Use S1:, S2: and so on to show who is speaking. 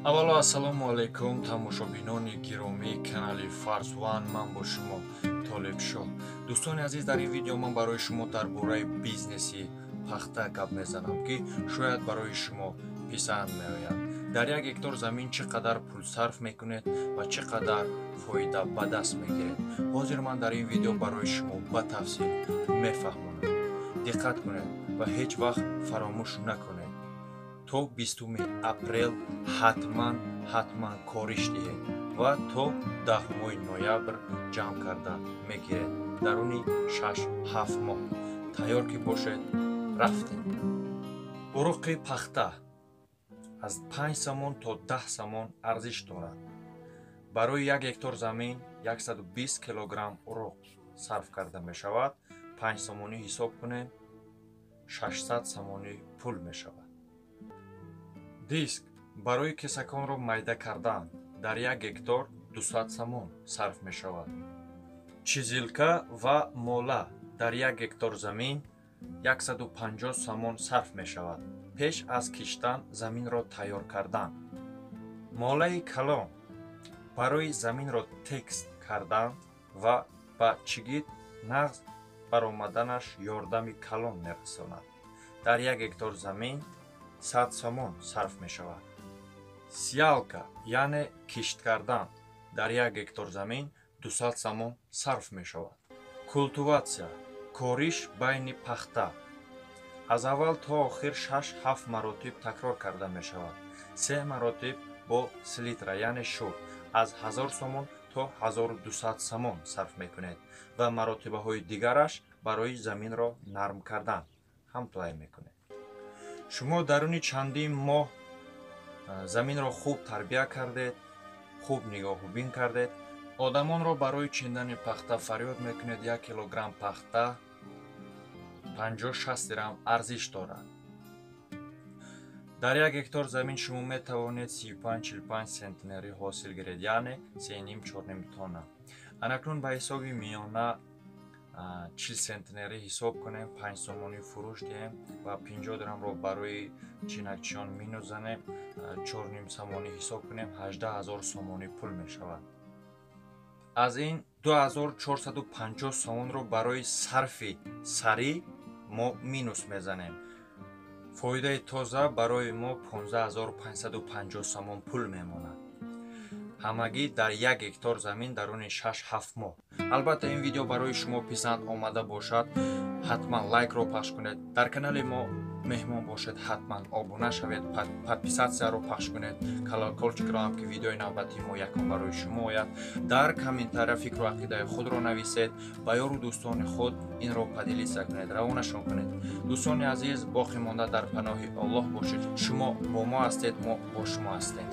S1: аввало ассалому алайкум тамошобинони гиромии канали Fars One. Ман бо шумо Толибшоҳ. Дӯстони азиз, дар ин видео ман барои шумо дар бораи бизнеси пахта гап мезанам ки шояд барои шумо писанд меояд. Дар як гектор замин чӣ қадар пул сарф мекунед ва чӣ қадар фоида ба даст мегиред. ҳозир ман дар ин видео барои шумо ба тафсил мефаҳмонам. диққат кунед ва ҳеҷ вақт фаромӯш накунед. то 20 апрел ҳатман кориш диҳед ва то 10 ноябр ҷамъ карда мегиред. даруни 6-7 моҳ тайёр ки бошед, рафтем. уруқи пахта аз 5 сомон то 10 сомон арзиш дорад. барои 1 гектор замин 120 килограмм уруқ сарф карда мешавад. 5 сомонӣ ҳисоб кунед, 600 сомонӣ пул мешавад. диск барои кесаконро майда кардан дар 1 гектор 200 сомон сарф мешавад. чизилка ва мола дар 1 гектор замин 150 сомон сарф мешавад. пеш аз киштан заминро тайёр кардан. молаи калон барои заминро текст кардан ва ба чигит нағз баромаданаш ёрдами калон мерасонад. дар 1 гектор замин 100 сомон сарф мешавад. сиялка яъне кишт кардан дар 1 гектор замин 200 сомон сарф мешавад. култиватсия кориш байни пахта аз аввал то охир 6-7 маротиб такрор карда мешавад. 3 маротиб бо селитра яъне шур аз 1000 сомон то 1200 сомон сарф мекунед ва маротибаҳои дигараш барои заминро нарм кардан ҳамтоай мекунед. шумо даруни чандин моҳ заминро хуб тарбия кардед, хуб нигоҳубин кардед. одамонро барои чиндани пахта фарёд мекунед. 1 килограмм пахта 50-60 дирҳам арзиш дорад. дар 1 гектор замин шумо метавонед 35-45 сентнерӣ ҳосил гиред, яъне 3,5-4 тонна. анакнун ба ҳисоби миёна 40 сентнерӣ ҳисоб кунем, 5 сомонӣ фурӯш диҳем ва 50 дирҳамро барои чинакчиён минузанем, 4,5 сомонӣ ҳисоб кунем, 18 000 сомонӣ пул мешавад. аз ин 2450 сомонро барои сарфи сарӣ мо минус мезанем. фоидаи тоза барои мо 15550 сомон пул мемонад. ҳамагӣ дар 1 гектор замин даруни 6-7 моҳ. албатта ин видео барои шумо писанд омада бошад, ҳатман лайкро пахш кунед. дар канали мо меҳмон бошед, ҳатман обуна шавед, подписатсияро пахш кунед, колоколчикро ҳам ки видеои навбати мо якон барои шумо ояд. дар комментария фикру ақидаи худро нависед, ба ёру дӯстони худ инро падилиса кунед, равонашон кунед. дӯстони азиз, боқӣ монда дар паноҳи Аллоҳ бошед. шумо бо мо ҳастед, мо бо шумо ҳастем.